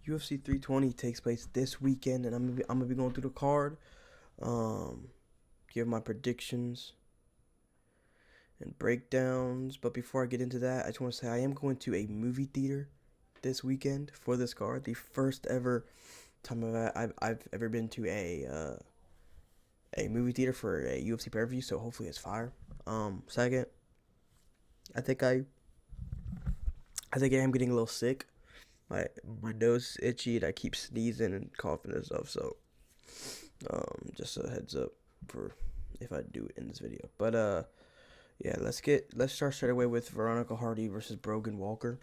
UFC 320 takes place this weekend, and I'm gonna be going through the card, give my predictions and breakdowns. But before I get into that, I just want to say I am going to a movie theater this weekend for this card. The first ever time I've ever been to a movie theater for a UFC pay-per-view, so hopefully it's fire. Second, I think I am getting a little sick. My nose is itchy and I keep sneezing and coughing and stuff. So, just a heads up for if I do it in this video. But yeah, let's start straight away with Veronica Hardy versus Brogan Walker.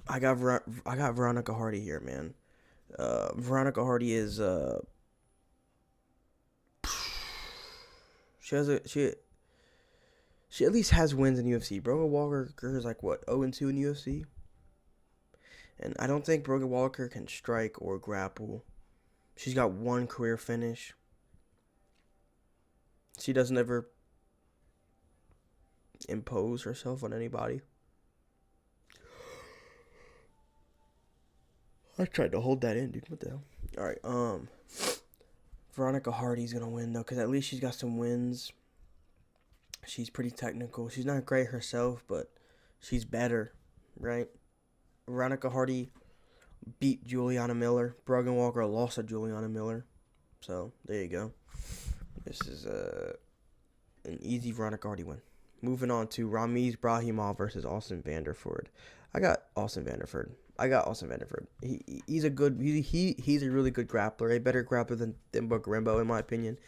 I got Veronica Hardy here, man. Veronica Hardy is she at least has wins in UFC. Brogan Walker is like what, 0-2 in UFC? And I don't think Brogan Walker can strike or grapple. She's got one career finish. She doesn't ever impose herself on anybody. I tried to hold that in, dude. What the hell? Alright, Veronica Hardy's gonna win, though, because at least she's got some wins. She's pretty technical. She's not great herself, but she's better, right? Veronica Hardy beat Juliana Miller. Brogan Walker lost to Juliana Miller. So, there you go. This is an easy Veronica Hardy win. Moving on to Ramiz Brahimov versus Austin Vanderford. I got Austin Vanderford. He's a really good grappler, a better grappler than Dimbo Karimbo in my opinion.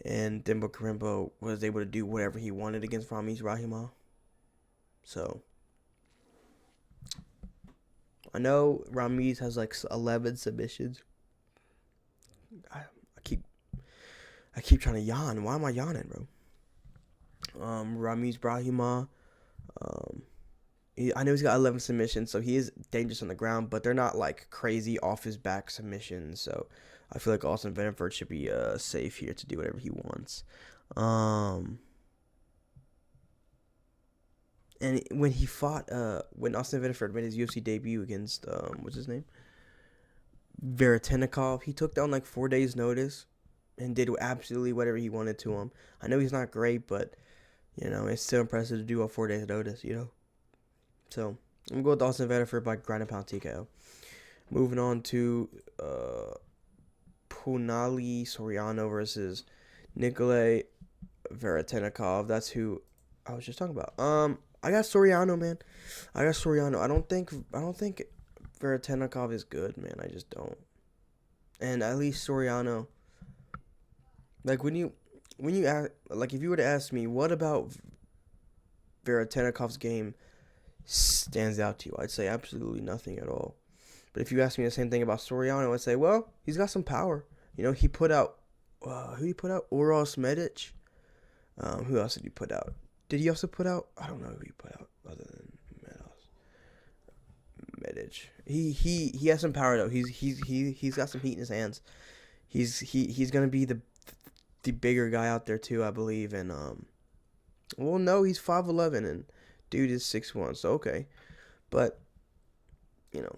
And Dimbo Karimbo was able to do whatever he wanted against Ramiz Brahimov. So I know Ramiz has like 11 submissions. I keep trying to yawn. Why am I yawning, bro? Ramiz Brahimov. I know he's got 11 submissions, so he is dangerous on the ground, but they're not like crazy off his back submissions. So I feel like Austin Vanderford should be safe here to do whatever he wants. And when he fought, when Austin Vanderford made his UFC debut against what's his name, Veretennikov, he took down like 4 days' notice and did absolutely whatever he wanted to him. I know he's not great, but you know it's still impressive to do on 4 days' notice. You know. So, I'm going to go with Austin Vanderford by ground and pound TKO. Moving on to Punali Soriano versus Nikolay Veretennikov. That's who I was just talking about. I got Soriano, man. I don't think Veretennikov is good, man. I just don't. And at least Soriano, like when you ask, like if you were to ask me what about Veretenikov's game stands out to you, I'd say absolutely nothing at all. But if you ask me the same thing about Soriano, I'd say, well, he's got some power. You know, he put out who he put out? Uros Medic. Who else did he put out? Did he also put out? I don't know who he put out other than Medic. He has some power though. He's got some heat in his hands. He's gonna be the bigger guy out there too, I believe. And well, no, he's 5'11" and dude is 6'1", so okay. But, you know,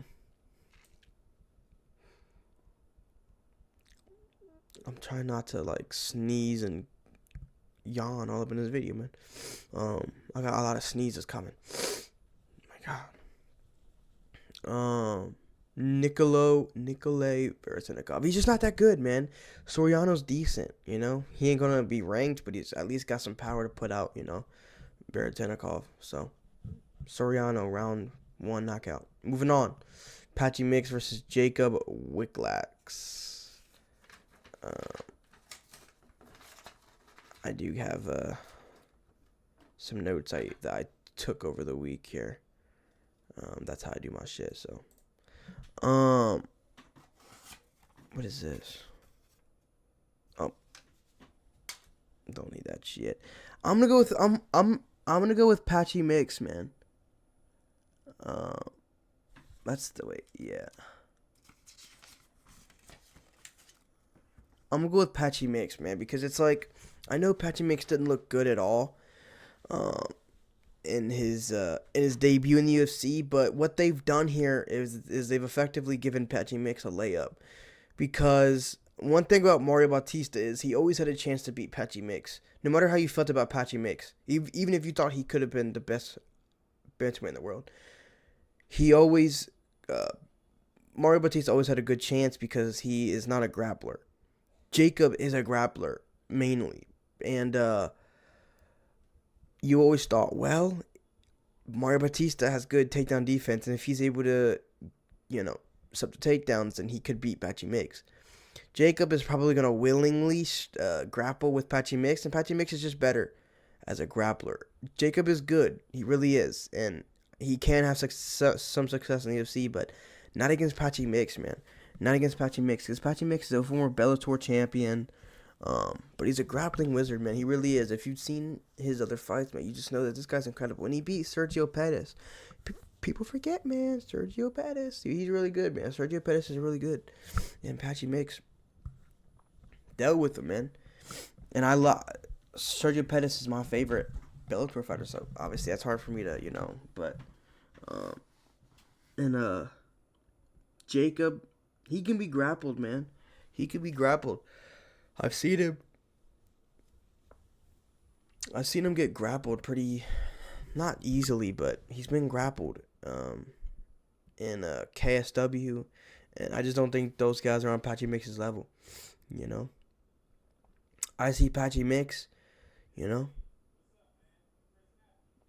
I'm trying not to, like, sneeze and yawn all up in this video, man. I got a lot of sneezes coming. Oh my God. Nikolay Veretennikov. He's just not that good, man. Soriano's decent, you know. He ain't gonna be ranked, but he's at least got some power to put out, you know. Veretennikov. So Soriano, round 1 knockout. Moving on. Patchy Mix versus Jacob Wicklax. I do have some notes that I took over the week here. That's how I do my shit. So, what is this? Oh, don't need that shit. I'm gonna go with Patchy Mix, man. That's the way. Yeah. I'm gonna go with Patchy Mix, man, because it's like I know Patchy Mix didn't look good at all. in his debut in the UFC. But what they've done here is they've effectively given Patchy Mix a layup, because one thing about Mario Bautista is he always had a chance to beat Patchy Mix. No matter how you felt about Patchy Mix, even if you thought he could have been the best bantamweight in the world, he always Mario Bautista always had a good chance because he is not a grappler. Jacob is a grappler mainly, and you always thought, well, Mario Bautista has good takedown defense, and if he's able to, sub the takedowns, then he could beat Patchy Mix. Jacob is probably going to willingly grapple with Patchy Mix, and Patchy Mix is just better as a grappler. Jacob is good. He really is, and he can have some success in the UFC, but not against Patchy Mix, man. Not against Patchy Mix, because Patchy Mix is a former Bellator champion. But he's a grappling wizard, man. He really is. If you've seen his other fights, man, you just know that this guy's incredible. And he beat Sergio Pettis. People forget, man. Sergio Pettis. He's really good, man. Sergio Pettis is really good. And Patchy Mix dealt with him, man. And Sergio Pettis is my favorite Bellator fighter, so obviously that's hard for me to, but Jacob, he can be grappled, man. He can be grappled. I've seen him get grappled pretty, not easily, but he's been grappled in KSW, and I just don't think those guys are on Patchy Mix's level, I see Patchy Mix,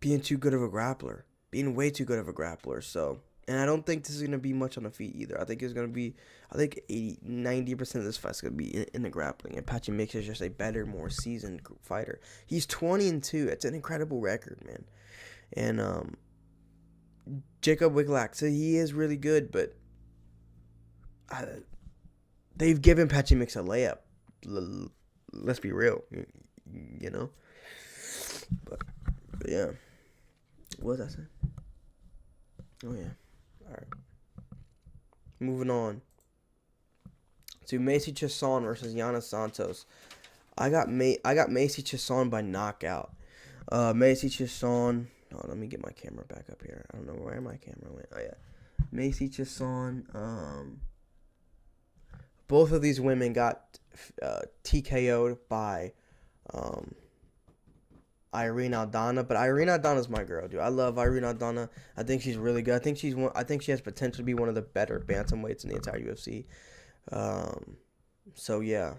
being too good of a grappler, being way too good of a grappler, so... And I don't think this is going to be much on the feet either. I think it's going to be, 90% of this fight's going to be in the grappling. And Patchy Mix is just a better, more seasoned fighter. He's 20-2. It's an incredible record, man. And Jacob Wiglak, so he is really good, but they've given Patchy Mix a layup. Let's be real, But yeah. What was I saying? Oh, yeah. All right. Moving on to Macy Chiasson versus Yana Santos. I got Macy Chiasson by knockout. Macy Chiasson. Oh, let me get my camera back up here. I don't know where my camera went. Oh yeah, Macy Chiasson. Both of these women got TKO'd by Irene Aldana, but Irene Aldana's my girl, dude. I love Irene Aldana. I think she's really good. I think she has potential to be one of the better bantamweights in the entire UFC. So yeah,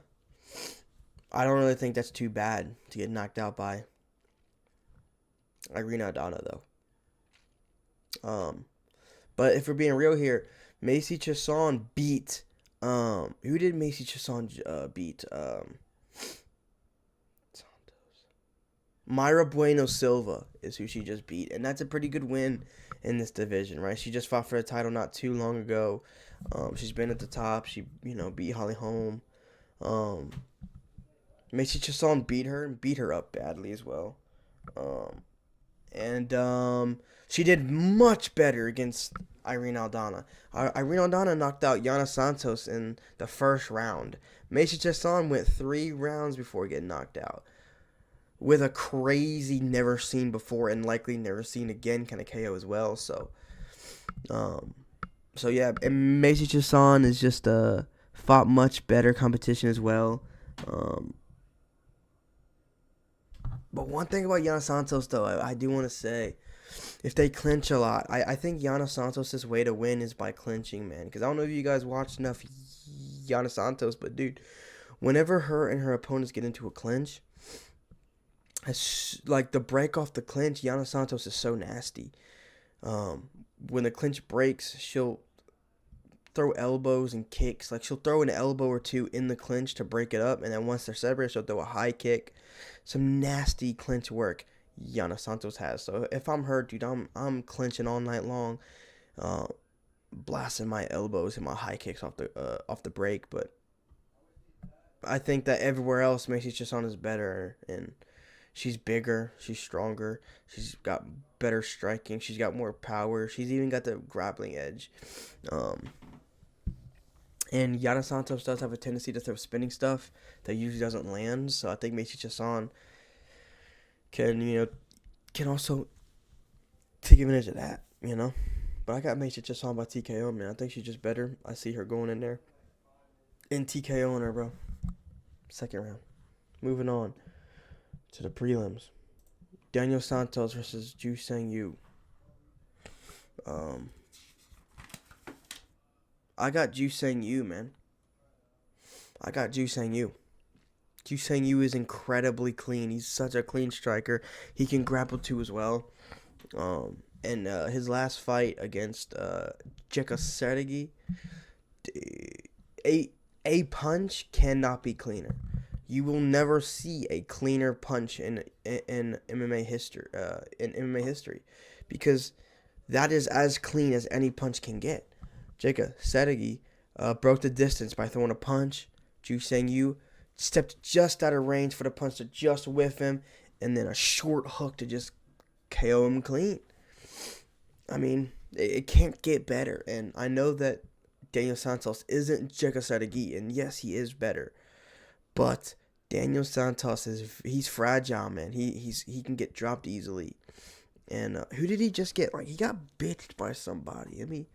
I don't really think that's too bad to get knocked out by Irene Aldana, though. But if we're being real here, Macy Chiasson beat who did Macy Chiasson beat? Mayra Bueno Silva is who she just beat, and that's a pretty good win in this division, right? She just fought for a title not too long ago. She's been at the top. She, beat Holly Holm. Macy Chiasson beat her and beat her up badly as well. She did much better against Irene Aldana. Irene Aldana knocked out Yana Santos in the first round. Macy Chiasson went 3 rounds before getting knocked out, with a crazy never seen before and likely never seen again kind of KO as well. So yeah, and Macy Chiasson is just fought much better competition as well. But one thing about Yana Santos, though, I do want to say, if they clinch a lot, I think Yana Santos' way to win is by clinching, man. Because I don't know if you guys watched enough Yana Santos, but dude, whenever her and her opponents get into a clinch, like the break off the clinch, Yana Santos is so nasty. When the clinch breaks, she'll throw elbows and kicks. Like she'll throw an elbow or two in the clinch to break it up, and then once they're separated, she'll throw a high kick. Some nasty clinch work Yana Santos has. So if I'm her, dude, I'm clinching all night long, blasting my elbows and my high kicks off the break. But I think that everywhere else, Macy Chiasson is better, and she's bigger, she's stronger, she's got better striking, she's got more power, she's even got the grappling edge. And Yana Santos does have a tendency to throw spinning stuff that usually doesn't land, so I think Macy Chiasson can also take advantage of that, you know. But I got Mace just on by TKO, man. I think she's just better. I see her going in there and TKOing her, bro. Second round. Moving on to the prelims. Daniel Santos versus Ju Sang Yu. I got Ju Sang Yu, man. I got Ju Sang Yu. Ju Sang Yu is incredibly clean. He's such a clean striker. He can grapple too as well. And his last fight against Jekasarigi, a punch cannot be cleaner. You will never see a cleaner punch in MMA history. Because that is as clean as any punch can get. Jekasarigi broke the distance by throwing a punch. Ju Sang Yu stepped just out of range for the punch to just whiff him, and then a short hook to just KO him clean. I mean, it can't get better. And I know that Daniel Santos isn't Jekasarigi, and yes, he is better. But Daniel Santos he's fragile, man. He can get dropped easily. And who did he just get? Like, he got bitched by somebody. I mean,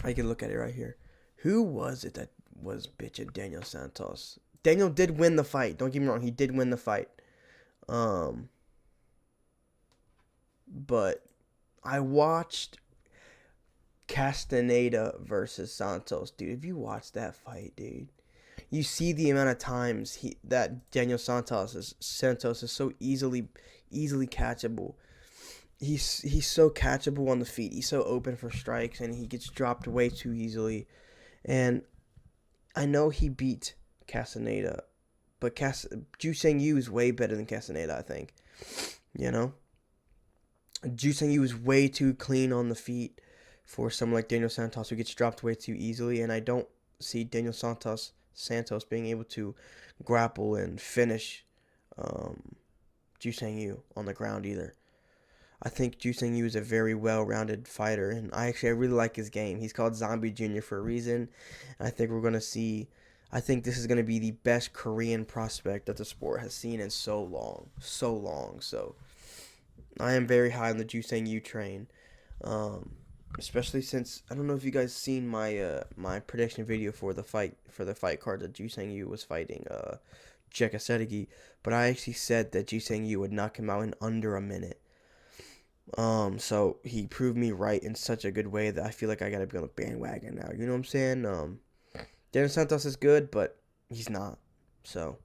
I can look at it right here. Who was it that was bitching Daniel Santos? Daniel did win the fight. Don't get me wrong. He did win the fight. But I watched Castaneda versus Santos. Dude, if you watch that fight, dude, you see the amount of times that Daniel Santos is so easily catchable. He's so catchable on the feet. He's so open for strikes, and he gets dropped way too easily. And I know he beat Castaneda, but Ju Sang Yu is way better than Castaneda, I think. You know? Ju Sang Yu is way too clean on the feet for someone like Daniel Santos, who gets dropped way too easily. And I don't see Daniel Santos being able to grapple and finish Ju Sang Yu on the ground either. I think Ju Sang Yu is a very well-rounded fighter, and I really like his game. He's called Zombie Jr. for a reason. And I think this is going to be the best Korean prospect that the sport has seen in so long. So I am very high on the Ju Sang Yu train, especially since I don't know if you guys seen my my prediction video for the fight card that Ju Sang Yu was fighting Jekasarigi, but I actually said that Ju Sang Yu would knock him out in under a minute. So he proved me right in such a good way that I feel like I gotta be on the bandwagon now. You know what I'm saying? Daniel Santos is good, but he's not. So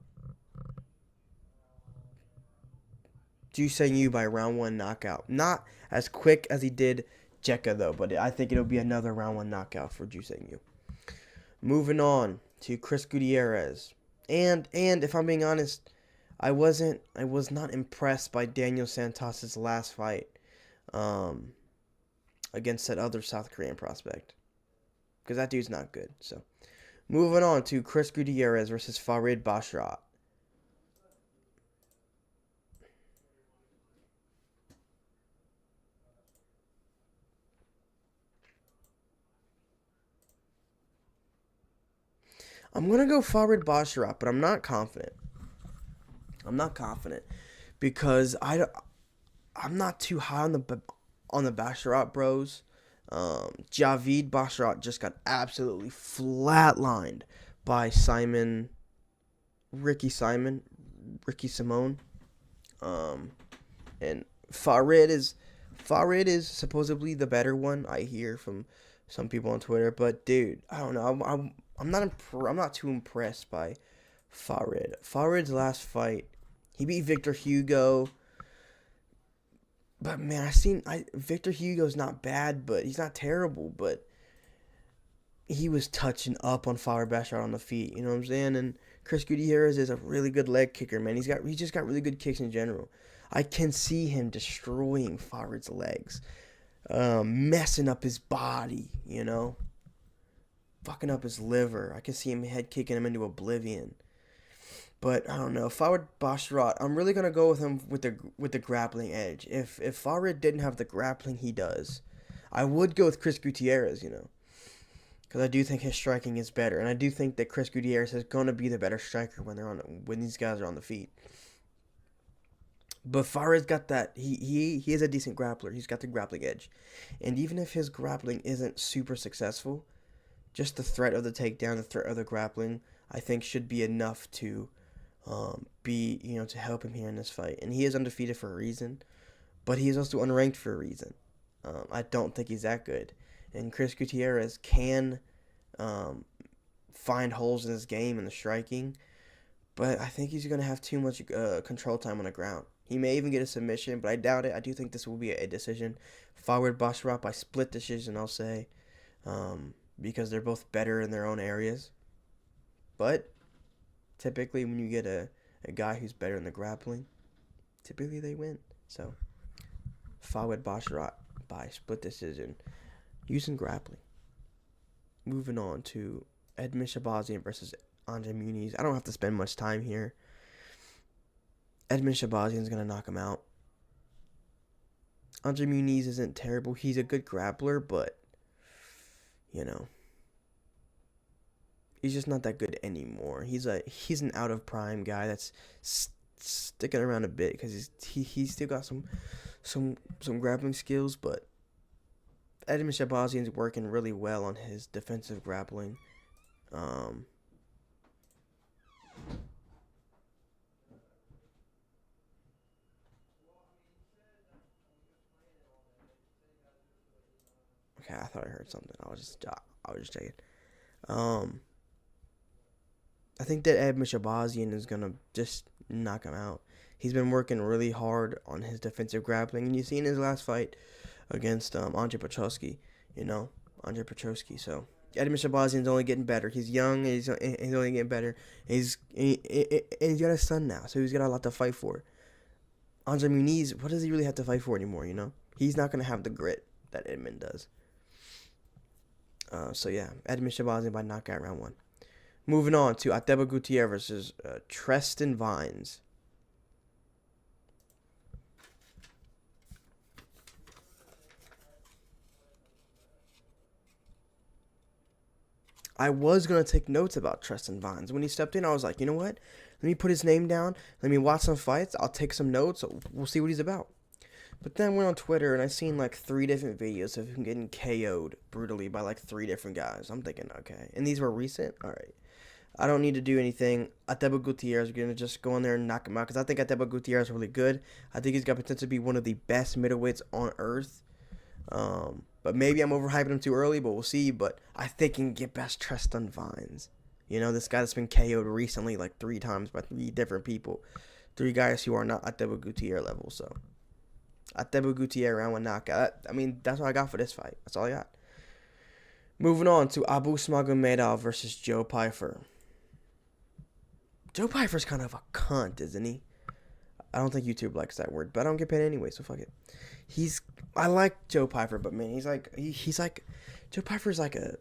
Ju Sang Yu by round 1 knockout. Not as quick as he did Jekka though, but I think it'll be another round 1 knockout for Ju Sang Yu. Moving on to Chris Gutierrez. And if I'm being honest, I was not impressed by Daniel Santos' last fight against that other South Korean prospect, because that dude's not good. So moving on to Chris Gutierrez versus Farid Basharat. I'm going to go Farid Basharat, but I'm not confident. Because I'm not too high on the Basharat bros. Javid Basharat just got absolutely flatlined by Ricky Simone. And Farid is supposedly the better one, I hear from some people on Twitter. But dude, I don't know. I'm not too impressed by Farid. Farid's last fight, he beat Victor Hugo. But man, Victor Hugo's not bad, but he's not terrible. But he was touching up on Farid Basharat on the feet. You know what I'm saying? And Chris Gutierrez is a really good leg kicker, man. He just got really good kicks in general. I can see him destroying Farid's legs, messing up his body. You know, fucking up his liver. I can see him head kicking him into oblivion. But I don't know. Farid Basharat, I'm really gonna go with him with the grappling edge. If Farid didn't have the grappling he does, I would go with Chris Gutierrez. You know, because I do think his striking is better, and I do think that Chris Gutierrez is gonna be the better striker when these guys are on the feet. But Farah's got that. He is a decent grappler. He's got the grappling edge, and even if his grappling isn't super successful, just the threat of the takedown, the threat of the grappling, I think should be enough to be to help him here in this fight. And he is undefeated for a reason, but he is also unranked for a reason. I don't think he's that good, and Chris Gutierrez can um, find holes in his game in the striking, but I think he's going to have too much control time on the ground. He may even get a submission, but I doubt it. I do think this will be a decision. Forward Basharat by split decision, I'll say, because they're both better in their own areas. But typically when you get a guy who's better in the grappling, typically they win. So, Forward Basharat by split decision using grappling. Moving on to Edmen Shahbazyan versus Andre Muniz. I don't have to spend much time here. Edmen Shahbazyan's going to knock him out. Andre Muniz isn't terrible. He's a good grappler, but, he's just not that good anymore. He's an out of prime guy that's sticking around a bit because he's still got some grappling skills, but Edmen Shahbazyan's working really well on his defensive grappling. Okay, I thought I heard something. I was just checking. I think that Edmen Shahbazyan is gonna just knock him out. He's been working really hard on his defensive grappling, and you see in his last fight against Andre Petroski, Andre Petroski. So Edmen Shahbazyan's only getting better. He's young, and he's only getting better. And he's got a son now, so he's got a lot to fight for. Andre Muniz, what does he really have to fight for anymore? He's not gonna have the grit that Edmen does. So yeah, Edmen Shahbazyan by knockout round 1. Moving on to Ateba Gutierrez versus Tristan Vines. I was going to take notes about Tristan Vines. When he stepped in, I was like, you know what? Let me put his name down. Let me watch some fights. I'll take some notes. We'll see what he's about. But then I went on Twitter and I seen like 3 different videos of him getting KO'd brutally by like 3 different guys. I'm thinking, okay. And these were recent? All right. I don't need to do anything. Ateba Gutierrez is going to just go in there and knock him out because I think Ateba Gutierrez is really good. I think he's got potential to be one of the best middleweights on earth. But maybe I'm overhyping him too early, but we'll see. But I think he can get past Tristan Vines. This guy that's been KO'd recently like 3 times by 3 different people. 3 guys who are not Ateba Gutierrez level. So, Ateba Gutierrez round 1 knockout. I mean, that's all I got for this fight. That's all I got. Moving on to Abus Magomedov versus Joe Pyfer. Joe Pyfer's kind of a cunt, isn't he? I don't think YouTube likes that word, but I don't get paid anyway, so fuck it. I like Joe Pyfer, but man, he's like Joe Pyfer's like a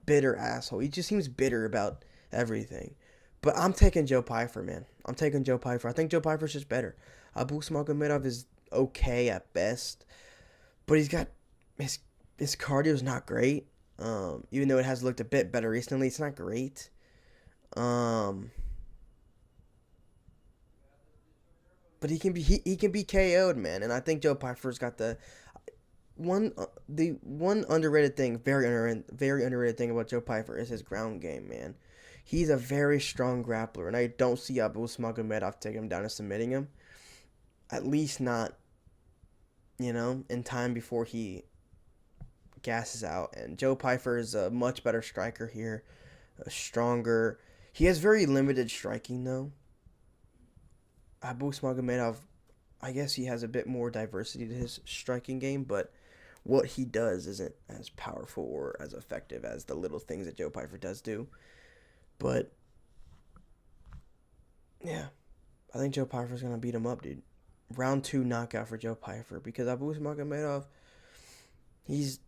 bitter asshole. He just seems bitter about everything. But I'm taking Joe Pyfer, man. I'm taking Joe Pyfer. I think Joe Pyfer's just better. Abus Magomedov is okay at best, but he's got his cardio's not great. Even though it has looked a bit better recently, it's not great. But he can be KO'd, man, and I think Joe Pyfer's got the one underrated thing, very underrated thing about Joe Pyfer is his ground game, man. He's a very strong grappler, and I don't see Abus Magomedov taking him down and submitting him. At least not, in time before he gasses out. And Joe Pyfer is a much better striker here, stronger. He has very limited striking, though. Abus Magomedov, I guess he has a bit more diversity to his striking game, but what he does isn't as powerful or as effective as the little things that Joe Pyfer does do. But, yeah, I think Joe Pyfer's going to beat him up, dude. Round 2 knockout for Joe Pyfer, because Abus Magomedov, he's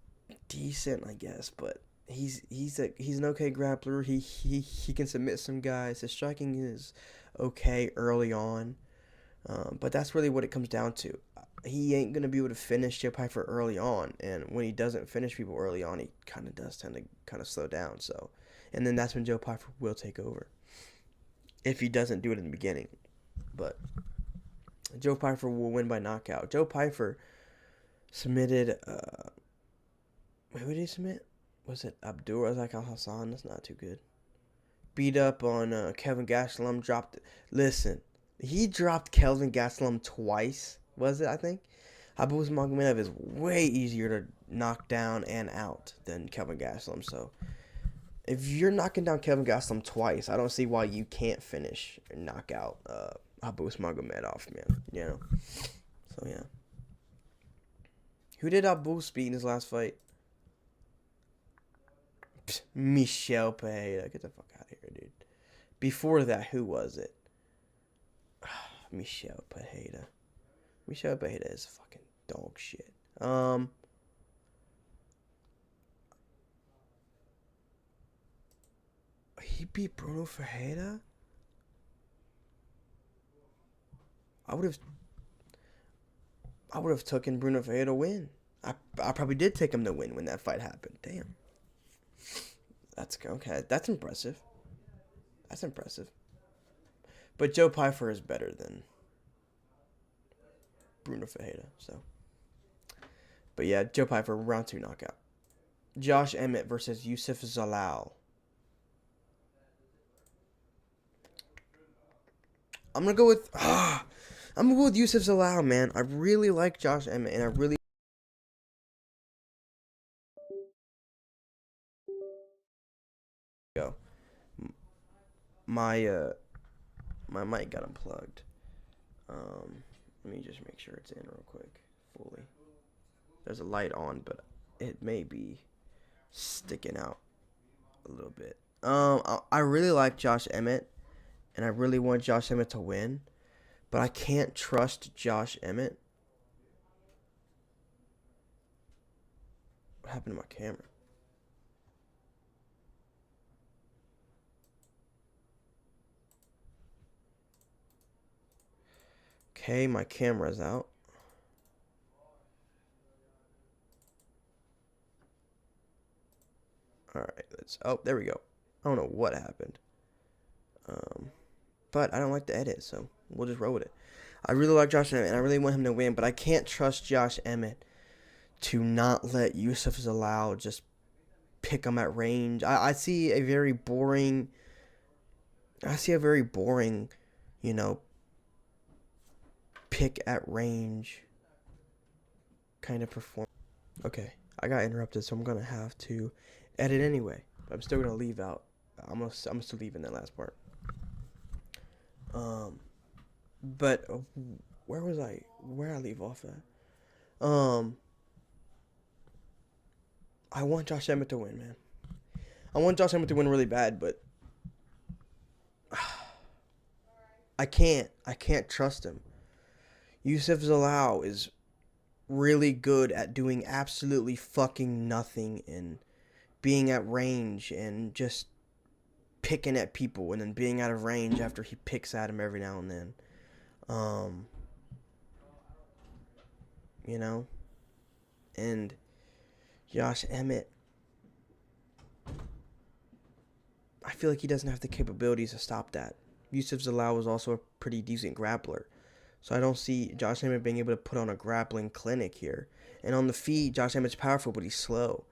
decent, I guess, but he's an okay grappler. He can submit some guys. His striking is okay early on, but that's really what it comes down to. He ain't gonna be able to finish Joe Pyfer early on, and when he doesn't finish people early on, he kind of does tend to kind of slow down. So, and then that's when Joe Pyfer will take over if he doesn't do it in the beginning. But Joe Pyfer will win by knockout. Joe Pyfer submitted. Wait, who did he submit? Was it Abdul Razak Al Hassan? That's not too good. Beat up on Kevin Gastelum. Dropped. Listen, he dropped Kelvin Gastelum twice. Was it? I think. Habib Nurmagomedov is way easier to knock down and out than Kelvin Gastelum. So if you're knocking down Kevin Gastelum twice, I don't see why you can't finish and knock out Habib Nurmagomedov, man. You know. So yeah. Who did Abus beat in his last fight? Michel Pereira. Get the fuck out of here, dude. Before that, who was it? Michel Pereira. Michel Pereira is fucking dog shit. He beat Bruno Ferreira? I would have taken Bruno Ferreira to win. I probably did take him to win when that fight happened. Damn. That's okay. That's impressive. That's impressive. But Joe Pyfer is better than Bruno Ferreira, so. But yeah, Joe Pyfer, round 2 knockout. Josh Emmett versus Youssef Zalal. I'm gonna go with Youssef Zalal, man. I really like Josh Emmett, and I really go. My mic got unplugged. Let me just make sure it's in real quick, fully. There's a light on, but it may be sticking out a little bit. I really like Josh Emmett, and I really want Josh Emmett to win, but I can't trust Josh Emmett. What happened to my camera? Okay, my camera's out. Alright, oh, there we go. I don't know what happened. But I don't like the edit, so we'll just roll with it. I really like Josh Emmett, and I really want him to win, but I can't trust Josh Emmett to not let Youssef Zalal just pick him at range. I see a very boring, you know, pick at range kind of performance. Okay, I got interrupted, so I'm gonna have to edit anyway. I'm still gonna leave out. I'm still leaving that last part. But where was I? Where I leave off at? I want Josh Emmett to win, man. I want Josh Emmett to win really bad, but I can't trust him. Youssef Zalal is really good at doing absolutely fucking nothing and being at range and just picking at people and then being out of range after he picks at him every now and then. You know? And Josh Emmett, I feel like he doesn't have the capabilities to stop that. Youssef Zalal was also a pretty decent grappler. So I don't see Josh Emmett being able to put on a grappling clinic here. And on the feet, Josh Emmett's powerful, but he's slow.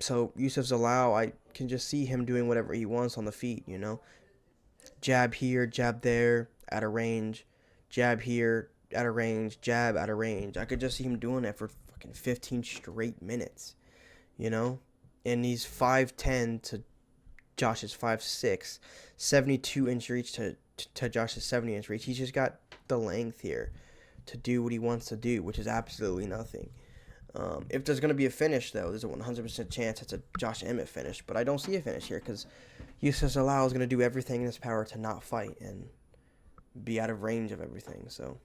So Youssef Zalal, I can just see him doing whatever he wants on the feet, you know? Jab here, jab there, out of range. Jab here, out of range. Jab, out of range. I could just see him doing that for fucking 15 straight minutes, you know? And he's 5'10 to Josh's 5'6", 72-inch reach to Josh's 70-inch reach. He's just got the length here to do what he wants to do, which is absolutely nothing. If there's going to be a finish, though, there's a 100% chance it's a Josh Emmett finish. But I don't see a finish here because Youssef Zalal is going to do everything in his power to not fight and be out of range of everything. So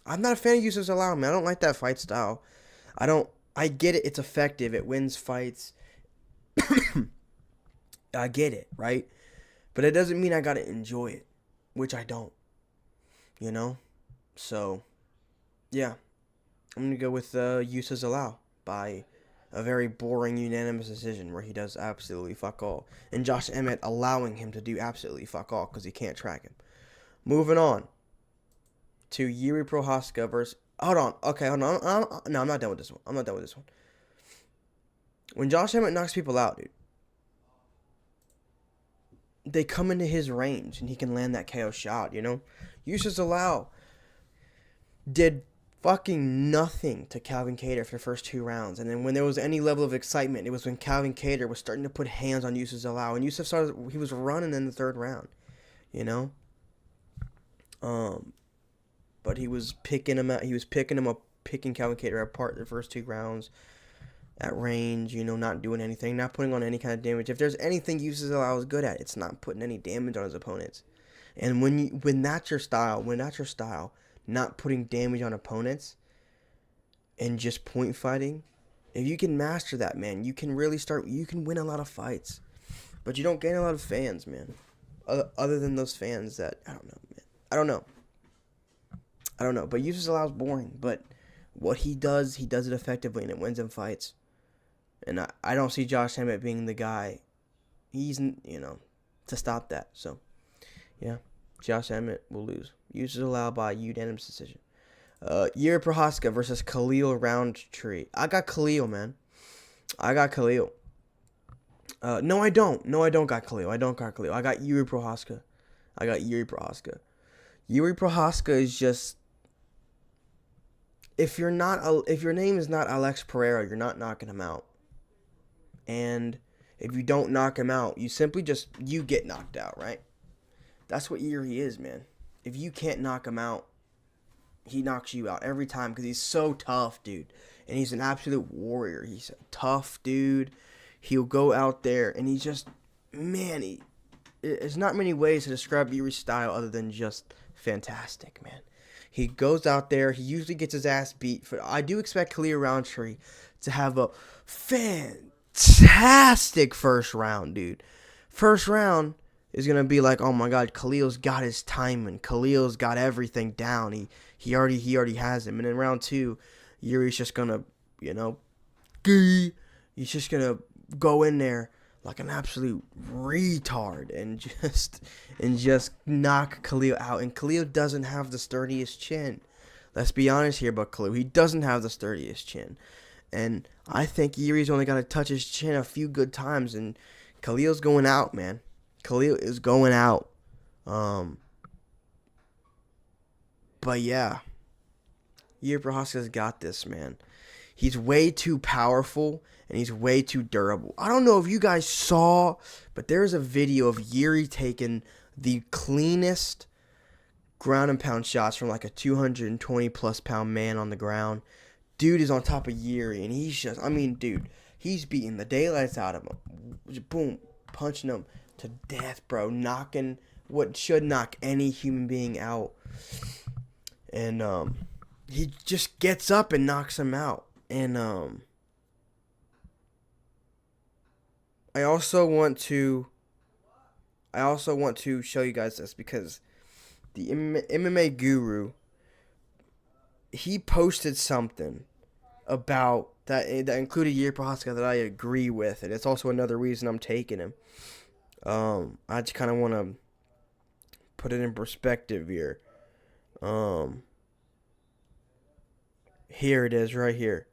I'm not a fan of Youssef Zalal, man. I don't like that fight style. I get it. It's effective. It wins fights. I get it, right? But it doesn't mean I got to enjoy it, which I don't, you know? So, yeah. I'm going to go with Youssef Zalal by a very boring unanimous decision where he does absolutely fuck all. And Josh Emmett allowing him to do absolutely fuck all because he can't track him. Moving on. to Yuri Prohaska versus. Hold on. Okay, hold on. No, I'm not done with this one. I'm not done with this one. When Josh Emmett knocks people out, dude, they come into his range and he can land that KO shot, you know? Yusuf Zalal did fucking nothing to Calvin Kattar for the first 2 rounds. And then when there was any level of excitement, it was when Calvin Kattar was starting to put hands on Yusuf Zalal. And Yusuf started, he was running in the 3rd round, you know? But he was picking him out. He was picking him up, picking Calvin Kattar apart the first 2 rounds at range, you know, not doing anything, not putting on any kind of damage. If there's anything Yusuf Zalal is good at, it's not putting any damage on his opponents. And when that's your style, not putting damage on opponents and just point fighting, if you can master that, man, you can really you can win a lot of fights. But you don't gain a lot of fans, man. Other than those fans that, I don't know, man. I don't know. But Yusuf Zalal's boring. But what he does it effectively, and it wins him fights. And I don't see Josh Emmett being the guy, to stop that. So, yeah, Josh Emmett will lose. Yusuf Zalal by unanimous decision. Yuri Prohaska versus Khalil Roundtree. I got Khalil, man. No, I don't got Khalil. I got Yuri Prohaska. Yuri Prohaska is just, if your name is not Alex Pereira, you're not knocking him out. And if you don't knock him out, you get knocked out, right? That's what Yuri is, man. If you can't knock him out, he knocks you out every time because he's so tough, dude. And he's an absolute warrior. He's a tough dude. He'll go out there and he's just, man, there's not many ways to describe Yuri's style other than just fantastic, man. He goes out there. He usually gets his ass beat. I do expect Khalil Roundtree to have a fantastic first round, dude. First round is going to be like, oh my God, Khalil's got his timing. Khalil's got everything down. He already has him. And in round 2, Yuri's just going to, he's just going to go in there like an absolute retard and just knock Khalil out. And Khalil doesn't have the sturdiest chin. Let's be honest here about Khalil. He doesn't have the sturdiest chin. And I think Yuri's only got to touch his chin a few good times, and Khalil's going out, man. Khalil is going out. But yeah, Yuri Prohaska's got this, man. He's way too powerful, and he's way too durable. I don't know if you guys saw, but there's a video of Yuri taking the cleanest ground and pound shots from like a 220-plus pound man on the ground. Dude is on top of Yuri, and he's just, he's beating the daylights out of him. Boom, punching him to death, bro. Knocking what should knock any human being out. And he just gets up and knocks him out. And I also want to show you guys this because the MMA guru, he posted something about that included Yuri Prohaska that I agree with, and it's also another reason I'm taking him. I just kind of want to put it in perspective here. Here it is right here.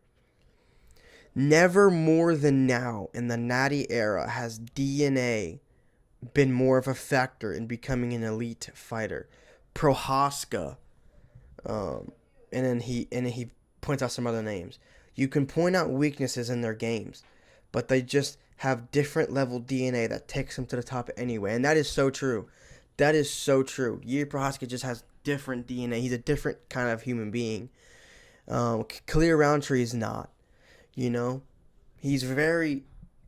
Never more than now in the Natty era has DNA been more of a factor in becoming an elite fighter. Prohaska, and then he points out some other names. You can point out weaknesses in their games, but they just have different level DNA that takes them to the top anyway, and that is so true. Yuri Prohaska just has different DNA. He's a different kind of human being. Khalil Roundtree is not. Khalil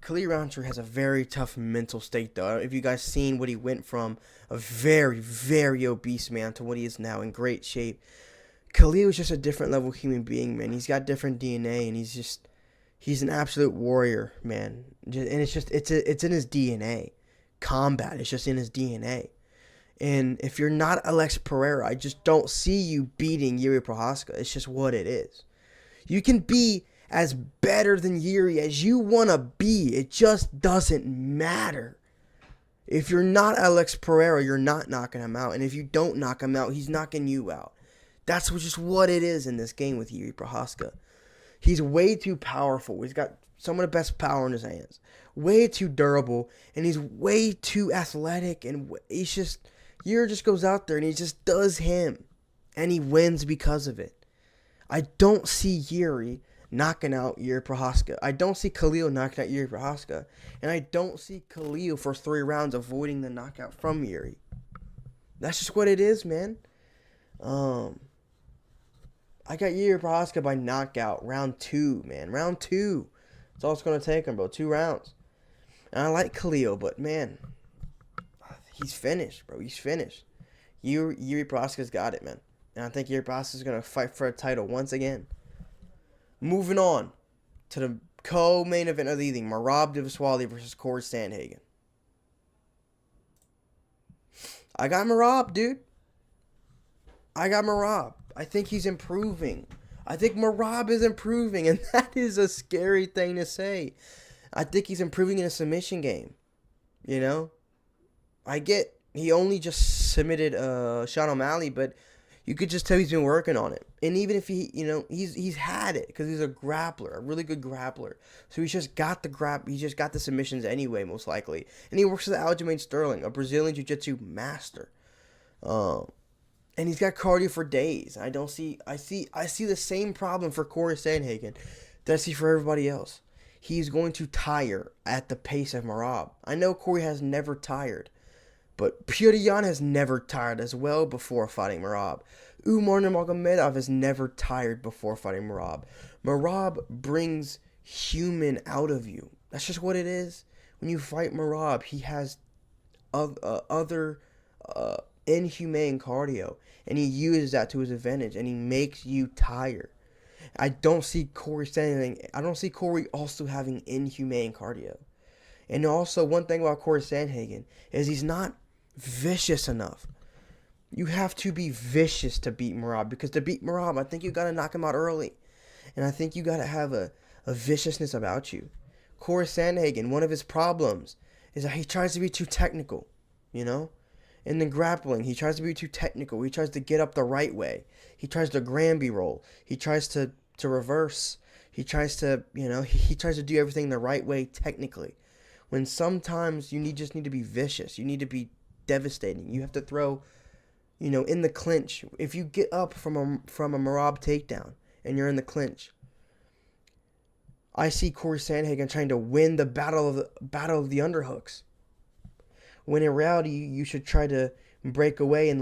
Roundtree has a very tough mental state, though. I don't know if you guys seen what he went from a very, very obese man to what he is now in great shape. Khalil is just a different level human being, man. He's got different DNA, and he's an absolute warrior, man. And it's in his DNA. Combat, it's just in his DNA. And if you're not Alex Pereira, I just don't see you beating Yuri Prohaska. It's just what it is. You can be as better than Yuri as you want to be. It just doesn't matter. If you're not Alex Pereira, you're not knocking him out. And if you don't knock him out, he's knocking you out. That's just what it is in this game with Yuri Prochazka. He's way too powerful. He's got some of the best power in his hands. Way too durable, and he's way too athletic, and he's just... Yuri just goes out there and he just does him, and he wins because of it. I don't see Yuri knocking out Yuri Prochazka. I don't see Khalil knocking out Yuri Prochazka, and I don't see Khalil for 3 rounds avoiding the knockout from Yuri. That's just what it is, man. I got Yuri Prochazka by knockout, round 2, man. Round 2. That's all it's going to take him, bro. 2 rounds. And I like Khalil, but, man, he's finished, bro. He's finished. Yuri Prochazka's got it, man. And I think Yuri Prochazka's going to fight for a title once again. Moving on to the co-main event of the evening, Merab Dvalishvili versus Corey Sandhagen. I got Merab, dude. I got Merab. I think he's improving. I think Merab is improving, and that is a scary thing to say. I think he's improving in a submission game. You know? I get he only just submitted Sean O'Malley, but you could just tell he's been working on it. And even if he's had it because he's a grappler, a really good grappler. So he's just got the submissions anyway, most likely. And he works with Aljamain Sterling, a Brazilian jiu-jitsu master. And he's got cardio for days. I see the same problem for Corey Sandhagen that I see for everybody else. He's going to tire at the pace of Merab. I know Corey has never tired, but Petr Yan has never tired as well before fighting Merab. Umar Nurmagomedov has never tired before fighting Merab. Merab brings human out of you. That's just what it is. When you fight Merab, he has other inhumane cardio, and he uses that to his advantage, and he makes you tired. I don't see Corey also having inhumane cardio. And also, one thing about Corey Sandhagen is he's not vicious enough. You have to be vicious to beat Merab, because to beat Merab, I think you got to knock him out early. And I think you got to have a viciousness about you. Corey Sandhagen, one of his problems is that he tries to be too technical, you know? In the grappling, he tries to be too technical. He tries to get up the right way. He tries to Granby roll. He tries to reverse. He tries to, he tries to do everything the right way technically. When sometimes you just need to be vicious. You need to be devastating. You have to throw, in the clinch. If you get up from a Merab takedown and you're in the clinch, I see Corey Sandhagen trying to win the battle of the underhooks. When in reality, you should try to break away and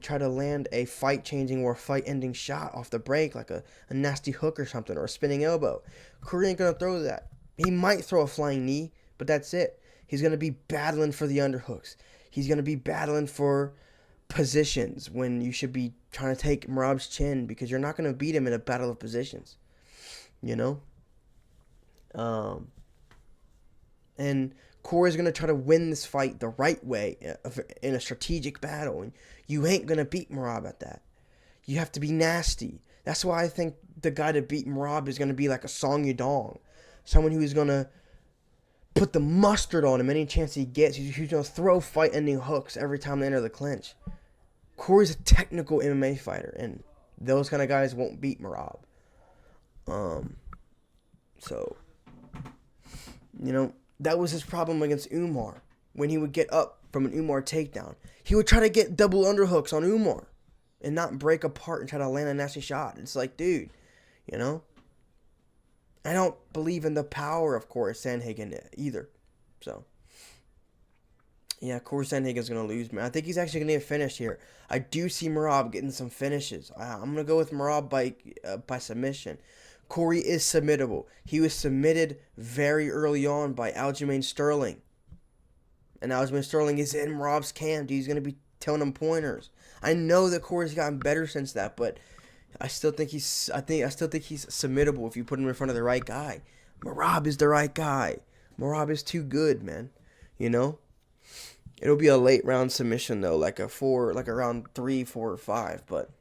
try to land a fight-changing or fight-ending shot off the break, like a nasty hook or something, or a spinning elbow. Corey ain't going to throw that. He might throw a flying knee, but that's it. He's going to be battling for the underhooks. He's going to be battling for positions when you should be trying to take Merab's chin, because you're not going to beat him in a battle of positions. And Corey's going to try to win this fight the right way in a strategic battle. And you ain't going to beat Merab at that. You have to be nasty. That's why I think the guy to beat Merab is going to be like a Song Yadong. Someone who is going to put the mustard on him any chance he gets. He's going to throw fight-ending hooks every time they enter the clinch. Corey's a technical MMA fighter, and those kind of guys won't beat Merab. That was his problem against Umar. When he would get up from an Umar takedown, he would try to get double underhooks on Umar and not break apart and try to land a nasty shot. It's like, dude, I don't believe in the power of Corey Sandhagen either. So, yeah, Corey Sandhagen's going to lose, man. I think he's actually going to get finished here. I do see Merab getting some finishes. I'm going to go with Merab by submission. Corey is submittable. He was submitted very early on by Aljamain Sterling. And Aljamain Sterling is in Merab's camp. He's going to be telling him pointers. I know that Corey's gotten better since that, but I still think he's submittable if you put him in front of the right guy. Merab is the right guy. Merab is too good, man. It'll be a late round submission though, like around 3, 4, or 5, but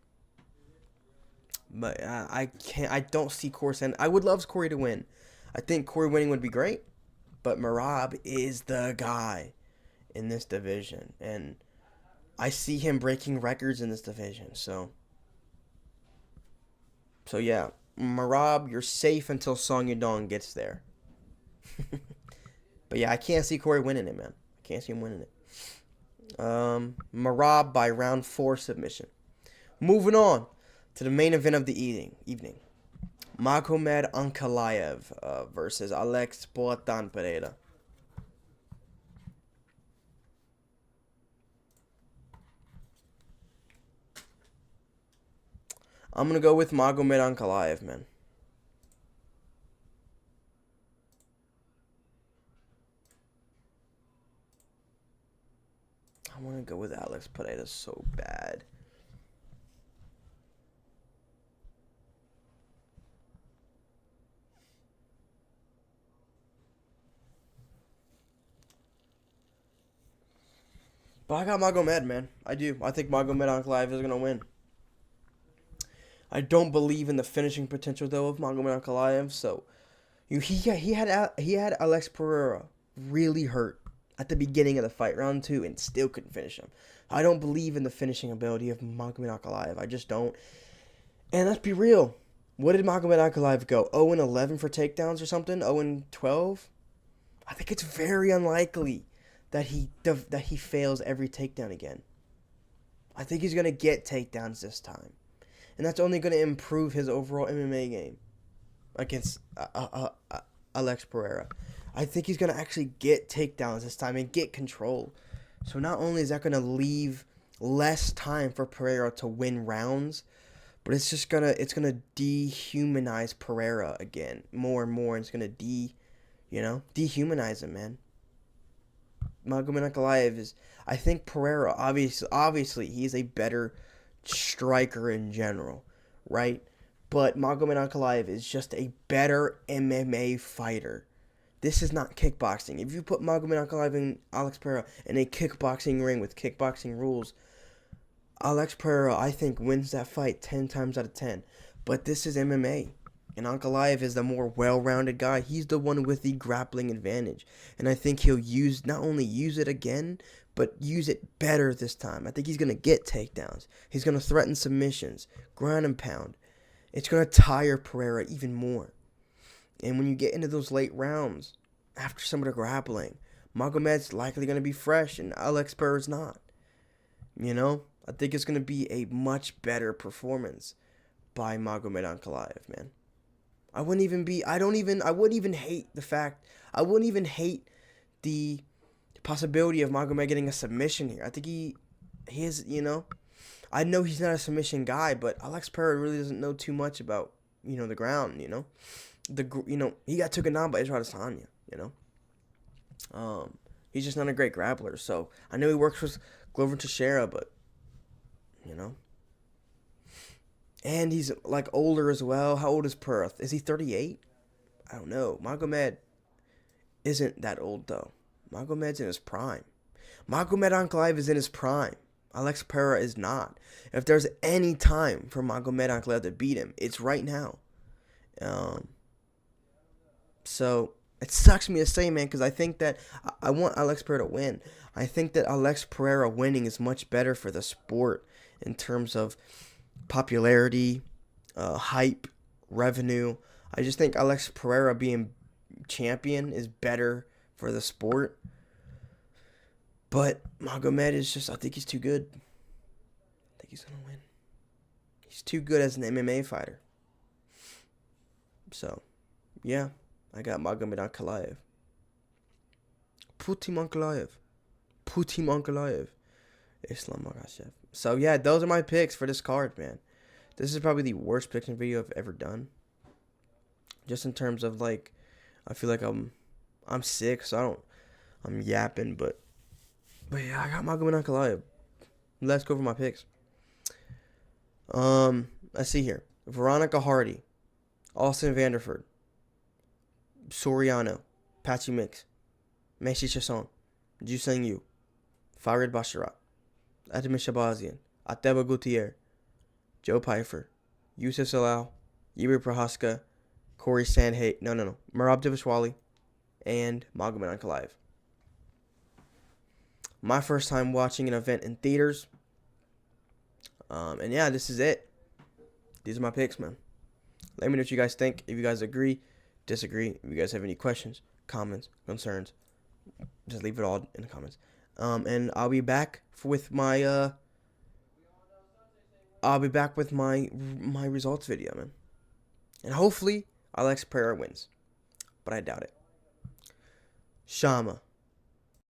I can't. I don't see Corey. I would love Corey to win. I think Corey winning would be great, but Merab is the guy in this division, and I see him breaking records in this division. So So yeah, Merab, you're safe until Song Yadong gets there. But yeah, I can't see Corey winning it, man. I can't see him winning it. Merab by round 4 submission. Moving on to the main event of the evening. Magomed Ankalaev versus Alex Poatan Pereira. I'm going to go with Magomed Ankalaev, man. I want to go with Alex Pereira so bad. But I got Magomed, man. I do. I think Magomed Ankalaev is going to win. I don't believe in the finishing potential, though, of Magomed Ankalaev. So he had Alex Pereira really hurt at the beginning of the fight, round 2, and still couldn't finish him. I don't believe in the finishing ability of Magomed Ankalaev. I just don't. And let's be real. What did Magomed Ankalaev go? 0-11 for takedowns or something? 0-12? I think it's very unlikely that he fails every takedown again. I think he's going to get takedowns this time. And that's only going to improve his overall MMA game against Alex Pereira. I think he's going to actually get takedowns this time and get control. So not only is that going to leave less time for Pereira to win rounds, but it's just going to dehumanize Pereira again more and more. It's going to dehumanize him, man. Magomed Ankalaev is, I think Pereira, obviously he's a better striker in general, right? But Magomed Ankalaev is just a better MMA fighter. This is not kickboxing. If you put Magomed Ankalaev and Alex Pereira in a kickboxing ring with kickboxing rules, Alex Pereira, I think, wins that fight 10 times out of 10. But this is MMA. And Ankalaev is the more well-rounded guy. He's the one with the grappling advantage. And I think he'll not only use it again, but use it better this time. I think he's going to get takedowns. He's going to threaten submissions, ground and pound. It's going to tire Pereira even more. And when you get into those late rounds, after some of the grappling, Magomed's likely going to be fresh and Alex Pereira's not. I think it's going to be a much better performance by Magomed Ankalaev, man. I wouldn't even hate the possibility of Magomed getting a submission here. I think he is, I know he's not a submission guy, but Alex Pereira really doesn't know too much about, the ground, he got taken down by Israel Adesanya, he's just not a great grappler. So I know he works with Glover Teixeira, but, and he's like older as well. How old is Pereira? Is he 38? I don't know. Magomed isn't that old though. Magomed's in his prime. Magomed Ankalaev is in his prime. Alex Pereira is not. If there's any time for Magomed Ankalaev to beat him, it's right now. So it sucks me to say, man, because I think that I want Alex Pereira to win. I think that Alex Pereira winning is much better for the sport in terms of popularity, hype, revenue. I just think Alex Pereira being champion is better for the sport. But Magomed is just, I think he's too good. I think he's going to win. He's too good as an MMA fighter. So, yeah, I got Magomed Ankalaev. Putim Ankalaev. Islam Makhachev. So, yeah, those are my picks for this card, man. This is probably the worst picking video I've ever done. Just in terms of, like, I feel like I'm sick, so I'm yapping, but yeah, I got Magomed Ankalaev. Let's go for my picks. Let's see here. Veronica Hardy, Austin Vanderford, Soriano, Patchy Mix, Messi Chasson, Juseng Yu, Farid Basharat, Atamin Shabazian, Ateba Gutierrez, Joe Pfeiffer, Yusuf Salal, Yuri Prohaska, Corey Sandhage, Merab Dvalishvili, and Magomed Ankalaev. My first time watching an event in theaters. And yeah, this is it. These are my picks, man. Let me know what you guys think. If you guys agree, disagree. If you guys have any questions, comments, concerns, just leave it all in the comments. And I'll be back with my my results video, man. And hopefully Alex Pereira wins, but I doubt it. Shama.